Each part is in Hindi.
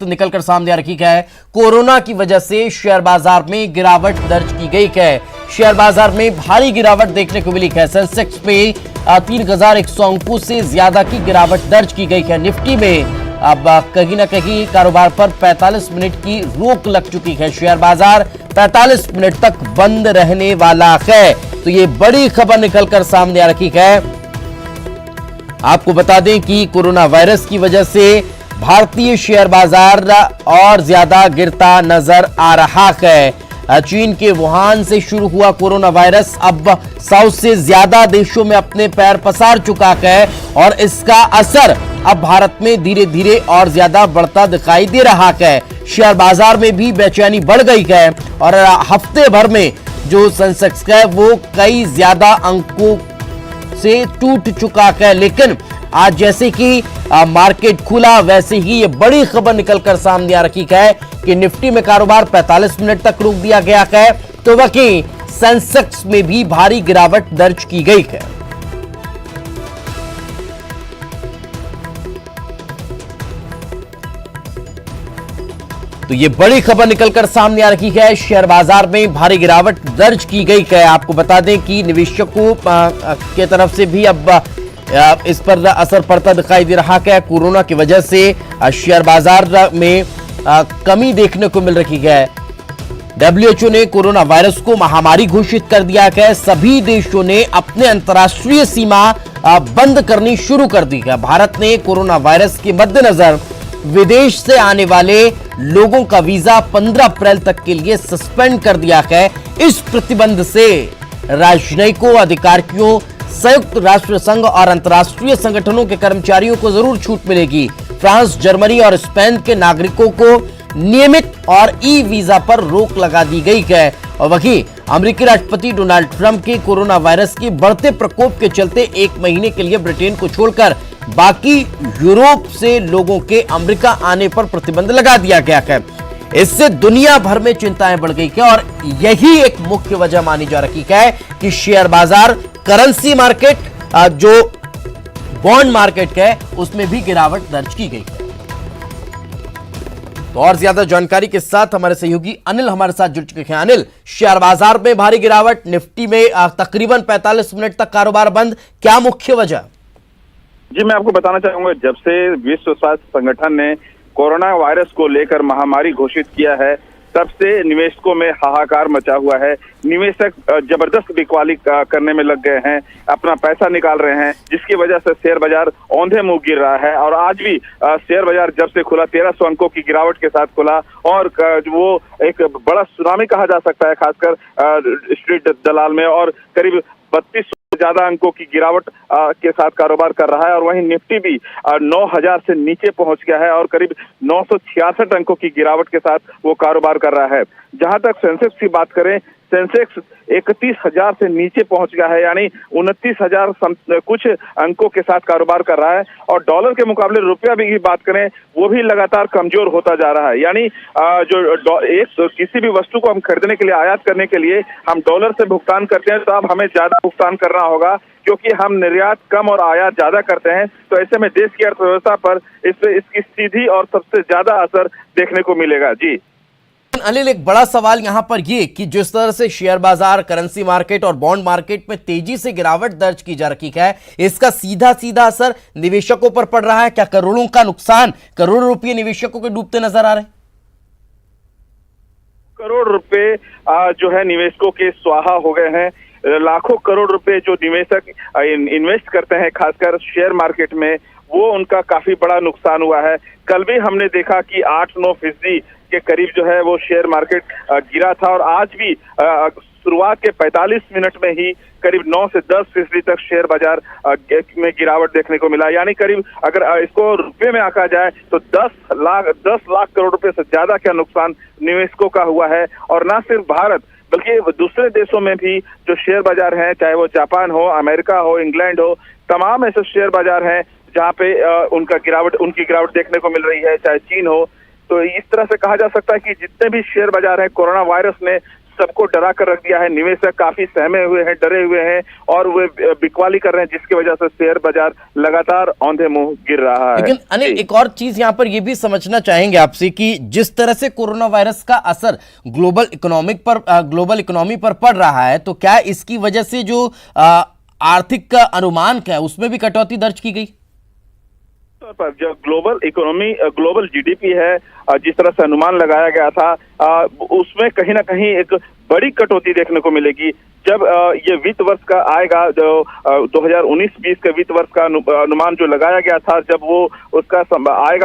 निकलकर सामने आ रही है। कोरोना की वजह से शेयर बाजार में गिरावट दर्ज की गई है। शेयर बाजार में भारी गिरावट देखने को मिली है। सेंसेक्स में 3,100 अंकों से ज्यादा की गिरावट दर्ज की गई है। निफ्टी में अब कहीं ना कहीं कारोबार पर 45 मिनट की रोक लग चुकी है। शेयर बाजार 45 मिनट तक बंद रहने वाला है। तो ये बड़ी खबर निकलकर सामने आ रही है। आपको बता दें कि कोरोना वायरस की वजह से भारतीय शेयर बाजार और ज्यादा गिरता नजर आ रहा है। चीन के वुहान से शुरू हुआ कोरोना वायरस अब साउथ से ज्यादा देशों में अपने पैर पसार चुका है और इसका असर अब भारत में धीरे धीरे और ज्यादा बढ़ता दिखाई दे रहा है। शेयर बाजार में भी बेचैनी बढ़ गई है और हफ्ते भर में जो सेंसेक्स है वो कई ज्यादा अंकों से टूट चुका है। लेकिन आज जैसे कि मार्केट खुला वैसे ही ये बड़ी खबर निकलकर सामने आ रही है कि निफ्टी में कारोबार 45 मिनट तक रोक दिया गया है, तो वहीं सेंसेक्स में भी भारी गिरावट दर्ज की गई है। तो ये बड़ी खबर निकलकर सामने आ रही है। शेयर बाजार में भारी गिरावट दर्ज की गई है। आपको बता दें कि निवेशकों के तरफ से भी अब इस पर असर पड़ता दिखाई दे रहा है। कोरोना की वजह से शेयर बाजार में कमी देखने को मिल रही है। WHO ने कोरोना वायरस को महामारी घोषित कर दिया है। सभी देशों ने अपने अंतर्राष्ट्रीय सीमा बंद करनी शुरू कर दी है। भारत ने कोरोना वायरस के मद्देनजर विदेश से आने वाले लोगों का वीजा 15 अप्रैल तक के लिए सस्पेंड कर दिया है। इस प्रतिबंध से राजनयिकों, अधिकारियों, संयुक्त राष्ट्र संघ और अंतर्राष्ट्रीय संगठनों के कर्मचारियों को जरूर छूट मिलेगी। फ्रांस, जर्मनी और स्पेन के नागरिकों को नियमित और ई वीजा पर रोक लगा दी गई है। और वहीं अमेरिकी राष्ट्रपति डोनाल्ड ट्रंप के कोरोना वायरस के बढ़ते प्रकोप के चलते 1 महीने के लिए ब्रिटेन को छोड़कर बाकी यूरोप से लोगों के अमेरिका आने पर प्रतिबंध लगा दिया गया है। इससे दुनिया भर में चिंताएं बढ़ गई है और यही एक मुख्य वजह मानी जा रही है कि शेयर बाजार, करेंसी मार्केट, जो बॉन्ड मार्केट है उसमें भी गिरावट दर्ज की गई है। तो और ज्यादा जानकारी के साथ हमारे सहयोगी अनिल हमारे साथ जुड़ चुके हैं। अनिल, शेयर बाजार में भारी गिरावट, निफ्टी में तकरीबन 45 मिनट तक कारोबार बंद, क्या मुख्य वजह? जी, मैं आपको बताना चाहूंगा, जब से विश्व स्वास्थ्य संगठन ने कोरोना वायरस को लेकर महामारी घोषित किया है तब से निवेशकों में हाहाकार मचा हुआ है। निवेशक जबरदस्त बिकवाली करने में लग गए हैं, अपना पैसा निकाल रहे हैं, जिसकी वजह से शेयर बाजार औंधे मुंह गिर रहा है। और आज भी शेयर बाजार जब से खुला 1300 अंकों की गिरावट के साथ खुला और वो एक बड़ा सुनामी कहा जा सकता है, खासकर स्ट्रीट दलाल में, और करीब 3200 ज्यादा अंकों की गिरावट के साथ कारोबार कर रहा है। और वहीं निफ्टी भी 9,000 से नीचे पहुंच गया है और करीब 966 अंकों की गिरावट के साथ वो कारोबार कर रहा है। जहां तक सेंसेक्स की बात करें, सेंसेक्स 31,000 से नीचे पहुंच गया है, यानी 29,000 कुछ अंकों के साथ कारोबार कर रहा है। और डॉलर के मुकाबले रुपया भी बात करें, वो भी लगातार कमजोर होता जा रहा है। यानी किसी भी वस्तु को हम खरीदने के लिए, आयात करने के लिए हम डॉलर से भुगतान करते हैं, तो अब हमें ज्यादा भुगतान करना होगा क्योंकि हम निर्यात कम और आयात ज्यादा करते हैं। तो ऐसे में देश की अर्थव्यवस्था पर इसकी सीधी और सबसे ज्यादा असर देखने को मिलेगा। जी अनिल, एक बड़ा सवाल यहां पर ये कि जिस तरह से शेयर बाजार, करेंसी मार्केट और बॉन्ड मार्केट में तेजी से गिरावट दर्ज की जा रही है, इसका सीधा सीधा असर निवेशकों पर पड़ रहा है। क्या करोड़ों का नुकसान, करोड़ों रुपए निवेशकों के डूबते नजर आ रहे हैं? करोड़ रुपए जो है निवेशकों के स्वाहा हो गए हैं। लाखों करोड़ रुपए जो निवेशक इन्वेस्ट करते हैं, खासकर शेयर मार्केट में, वो उनका काफी बड़ा नुकसान हुआ है। कल भी हमने देखा कि 8-9% के करीब जो है वो शेयर मार्केट गिरा था और आज भी शुरुआत के 45 मिनट में ही करीब 9 से 10% तक शेयर बाजार में गिरावट देखने को मिला। यानी करीब अगर इसको रुपए में आंका जाए तो 10 लाख करोड़ रुपए से ज्यादा का नुकसान निवेशकों का हुआ है। और न सिर्फ भारत बल्कि दूसरे देशों में भी जो शेयर बाजार हैं, चाहे वो जापान हो, अमेरिका हो, इंग्लैंड हो, तमाम ऐसे शेयर बाजार हैं जहाँ पे उनकी गिरावट देखने को मिल रही है, चाहे चीन हो। तो इस तरह से कहा जा सकता है कि जितने भी शेयर बाजार हैं, कोरोना वायरस ने सबको डरा कर रख दिया है। निवेशक काफी सहमे हुए हैं, डरे हुए हैं और वे बिकवाली कर रहे हैं, जिसकी वजह से शेयर बाजार लगातार औंधे मुंह गिर रहा है। लेकिन अनिल, एक और चीज यहाँ पर ये भी समझना चाहेंगे आपसे कि जिस तरह से कोरोना वायरस का असर ग्लोबल इकोनॉमी पर पड़ रहा है, तो क्या इसकी वजह से जो आर्थिक का अनुमान क्या है उसमें भी कटौती दर्ज की गई? पर जो ग्लोबल जीडीपी है, जिस तरह से अनुमान लगाया गया था, उसमें कहीं ना कहीं एक बड़ी कटौती देखने को मिलेगी। जब ये वित्त वर्ष का आएगा, जो 2019-20 के वित्त वर्ष का अनुमान जो लगाया गया था, जब वो उसका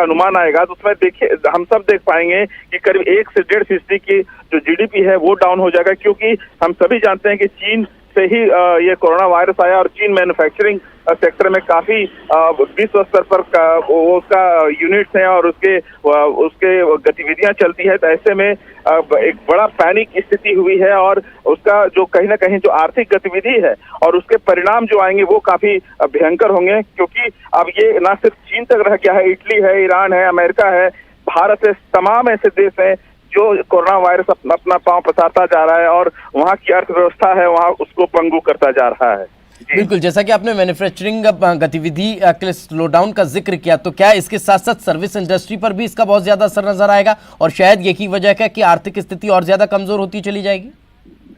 अनुमान आएगा, तो उसमें देखिए हम सब देख पाएंगे कि करीब 1 से 1.5% की जो जीडीपी है वो डाउन हो जाएगा, क्योंकि हम सभी जानते हैं कि चीन से ही ये कोरोना वायरस आया और चीन मैन्युफैक्चरिंग सेक्टर में काफी विश्व स्तर पर उसका यूनिट्स हैं और उसके गतिविधियां चलती है। तो ऐसे में एक बड़ा पैनिक स्थिति हुई है और उसका जो कहीं ना कहीं जो आर्थिक गतिविधि है और उसके परिणाम जो आएंगे वो काफी भयंकर होंगे, क्योंकि अब ये ना सिर्फ चीन तक रह गया है, इटली है, ईरान है, अमेरिका है, भारत है, तमाम ऐसे देश हैं जो कोरोना वायरस अपना पांव पसारता जा रहा है और वहां की अर्थव्यवस्था है वहां उसको पंगु करता जा रहा है। बिल्कुल, जैसा कि आपने मैन्युफैक्चरिंग गतिविधि के लिए स्लो डाउन का जिक्र किया, तो क्या इसके साथ साथ सर्विस इंडस्ट्री पर भी इसका बहुत ज्यादा असर नजर आएगा और शायद यही वजह है कि आर्थिक स्थिति और ज्यादा कमजोर होती चली जाएगी?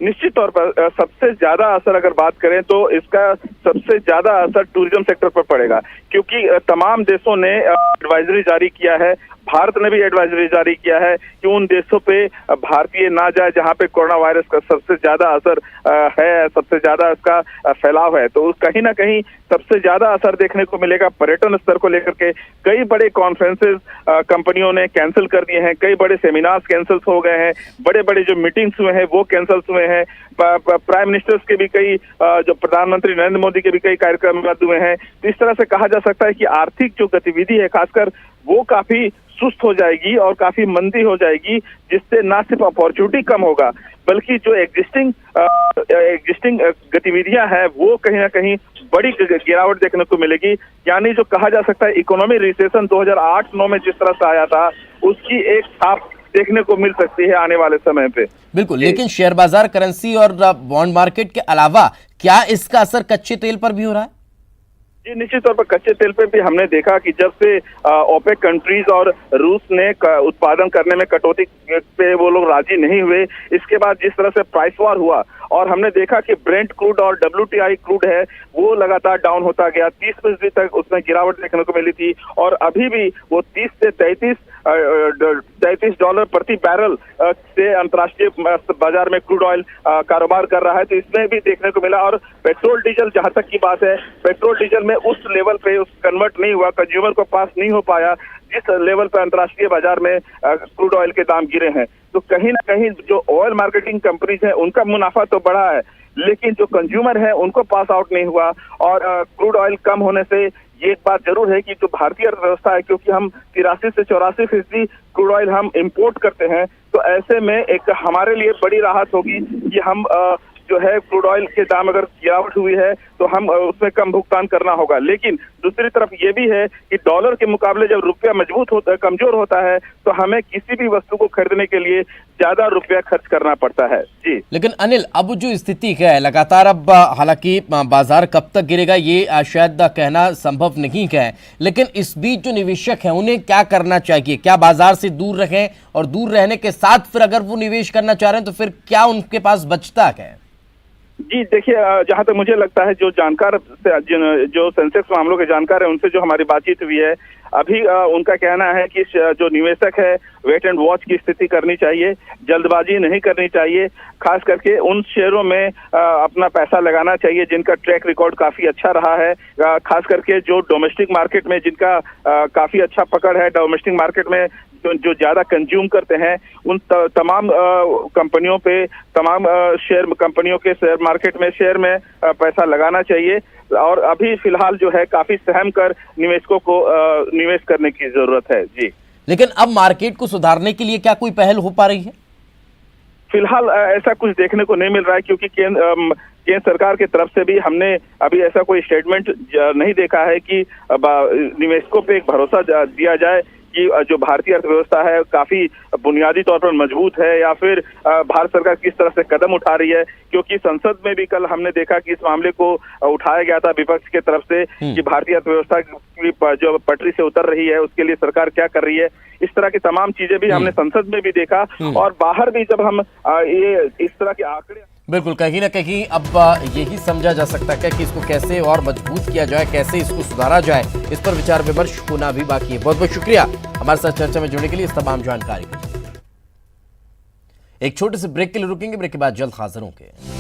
निश्चित तौर पर सबसे ज्यादा असर अगर बात करें तो इसका सबसे ज्यादा असर टूरिज्म सेक्टर पर पड़ेगा, क्योंकि तमाम देशों ने एडवाइजरी जारी किया है। भारत ने भी एडवाइजरी जारी किया है कि उन देशों पे भारतीय ना जाए जहां पे कोरोना वायरस का सबसे ज्यादा असर है, सबसे ज्यादा इसका फैलाव है। तो कहीं ना कहीं सबसे ज्यादा असर देखने को मिलेगा पर्यटन स्तर को लेकर के। कई बड़े कॉन्फ्रेंसेस कंपनियों ने कैंसिल कर दिए हैं, कई बड़े सेमिनार्स कैंसिल हो गए हैं, बड़े बड़े जो मीटिंग्स हुए हैं वो कैंसिल हुए हैं। प्राइम मिनिस्टर्स के भी कई, जो प्रधानमंत्री नरेंद्र मोदी के भी कई कार्यक्रम रद्द हुए हैं। तो इस तरह से कहा जा सकता है कि आर्थिक जो गतिविधि है खासकर वो काफी सुस्त हो जाएगी और काफी मंदी हो जाएगी, जिससे ना सिर्फ अपॉर्चुनिटी कम होगा बल्कि जो एग्जिस्टिंग गतिविधियां हैं वो कहीं ना कहीं बड़ी गिरावट देखने को मिलेगी। यानी जो कहा जा सकता है इकोनॉमी रिसेशन 2008-9 में जिस तरह से आया था उसकी एक छाप देखने को मिल सकती है आने वाले समय पे। बिल्कुल, लेकिन शेयर बाजार, करेंसी और बॉन्ड मार्केट के अलावा क्या इसका असर कच्चे तेल पर भी हो रहा है? जी, निश्चित तौर पर कच्चे तेल पे भी हमने देखा कि जब से ओपेक कंट्रीज और रूस ने उत्पादन करने में कटौती पे वो लोग राजी नहीं हुए, इसके बाद जिस तरह से प्राइस वॉर हुआ और हमने देखा कि ब्रेंट क्रूड और WTI क्रूड है वो लगातार डाउन होता गया। 30% तक उसमें गिरावट देखने को मिली थी और अभी भी वो 30 से 33 डॉलर प्रति बैरल से अंतर्राष्ट्रीय बाजार में क्रूड ऑयल कारोबार कर रहा है। तो इसमें भी देखने को मिला। और पेट्रोल डीजल, जहां तक की बात है, पेट्रोल डीजल में उस लेवल पे कन्वर्ट नहीं हुआ, कंज्यूमर को पास नहीं हो पाया जिस लेवल पे अंतर्राष्ट्रीय बाजार में क्रूड ऑयल के दाम गिरे हैं। तो कहीं ना कहीं जो ऑयल मार्केटिंग कंपनीज हैं उनका मुनाफा तो बढ़ा है, लेकिन जो कंज्यूमर है उनको पास आउट नहीं हुआ। और क्रूड ऑयल कम होने से ये एक बात जरूर है कि जो भारतीय अर्थव्यवस्था है, क्योंकि हम 83 से 84% क्रूड ऑयल हम इंपोर्ट करते हैं, तो ऐसे में एक हमारे लिए बड़ी राहत होगी कि हम जो है क्रूड ऑयल के दाम अगर गिरावट हुई है तो हम उसमें कम भुगतान करना होगा। लेकिन दूसरी तरफ ये भी है कि डॉलर के मुकाबले जब रुपया कमजोर होता है तो हमें किसी भी वस्तु को खरीदने के लिए ज्यादा रुपया खर्च करना पड़ता है। जी, लेकिन अनिल, अब जो स्थिति है लगातार, अब हालांकि बाजार कब तक गिरेगा ये शायद कहना संभव नहीं है, लेकिन इस बीच जो निवेशक हैं उन्हें क्या करना चाहिए? क्या बाजार से दूर रहें और दूर रहने के साथ फिर अगर वो निवेश करना चाह रहे हैं तो फिर क्या उनके पास बचता है? जी देखिए, जहां तक मुझे लगता है जो जानकार जो सेंसेक्स मामलों के जानकार है उनसे जो हमारी बातचीत हुई है, अभी उनका कहना है कि जो निवेशक है वेट एंड वॉच की स्थिति करनी चाहिए, जल्दबाजी नहीं करनी चाहिए। खास करके उन शेयरों में अपना पैसा लगाना चाहिए जिनका ट्रैक रिकॉर्ड काफी अच्छा रहा है। खास करके जो डोमेस्टिक मार्केट में जिनका काफी अच्छा पकड़ है, डोमेस्टिक मार्केट में जो ज्यादा कंज्यूम करते हैं, उन तमाम कंपनियों पे, तमाम शेयर कंपनियों के शेयर मार्केट में शेयर में पैसा लगाना चाहिए। और अभी फिलहाल जो है काफी सहम कर निवेशकों को निवेश करने की जरूरत है। जी, लेकिन अब मार्केट को सुधारने के लिए क्या कोई पहल हो पा रही है? फिलहाल ऐसा कुछ देखने को नहीं मिल रहा है, क्योंकि केंद्र सरकार की तरफ से भी हमने अभी ऐसा कोई स्टेटमेंट नहीं देखा है कि निवेशकों पे एक भरोसा दिया जाए कि जो भारतीय अर्थव्यवस्था है काफी बुनियादी तौर पर मजबूत है, या फिर भारत सरकार किस तरह से कदम उठा रही है। क्योंकि संसद में भी कल हमने देखा कि इस मामले को उठाया गया था विपक्ष के तरफ से कि भारतीय अर्थव्यवस्था की जो पटरी से उतर रही है उसके लिए सरकार क्या कर रही है। इस तरह की तमाम चीजें भी हमने संसद में भी देखा और बाहर भी जब हम ये इस तरह के आंकड़े बिल्कुल कहीं ना कहीं अब यही समझा जा सकता है कि इसको कैसे और मजबूत किया जाए, कैसे इसको सुधारा जाए, इस पर विचार विमर्श होना भी बाकी है। बहुत बहुत शुक्रिया हमारे साथ चर्चा में जुड़ने के लिए, इस तमाम जानकारी के लिए। एक छोटे से ब्रेक के लिए रुकेंगे, ब्रेक के बाद जल्द हाजिर होंगे।